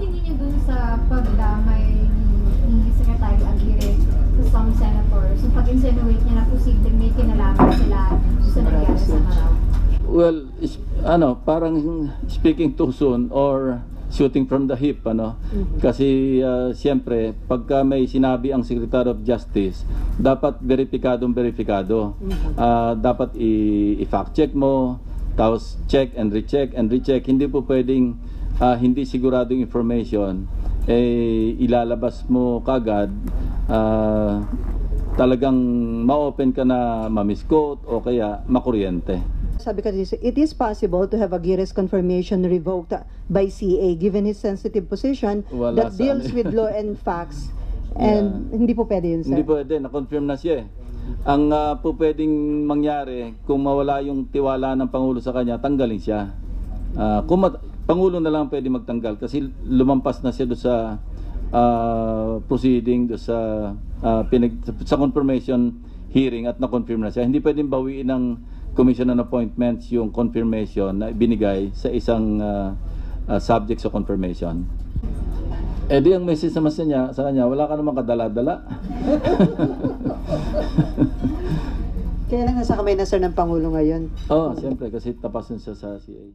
tingin niyo dun sa pagdamay ni Secretary Aguirre sa some senators? So pag-insinuate niya na posibleng may kinalaman sila sa nangyari sa Marawi? Well, parang speaking too soon or shooting from the hip, Kasi siyempre, pagka may sinabi ang Secretary of Justice, dapat verifikado. Dapat i-fact check mo, tapos check and recheck. Hindi po pwedeng hindi siguradong information, ilalabas mo kagad, talagang ma-open ka na ma-misquote o kaya makuryente. Sabi ka dito, it is possible to have Aguirre's confirmation revoked by CA given his sensitive position that deals with law and facts. And hindi po pwede yun, sir? Hindi pwede, na-confirm na siya. Ang po pwedeng mangyari, kung mawala yung tiwala ng Pangulo sa kanya, tanggalin siya. Pangulo na lang pwede magtanggal kasi lumampas na siya doon sa proceeding, doon sa confirmation hearing at na-confirm na siya. Hindi pwedeng bawiin ng Commission on Appointments yung confirmation na binigay sa isang subject sa confirmation. Di ang message naman sa kanya, wala ka naman kadala-dala. Kaya lang nasa kamay na, sir, ng Pangulo ngayon. Siyempre kasi tapasin siya sa CA.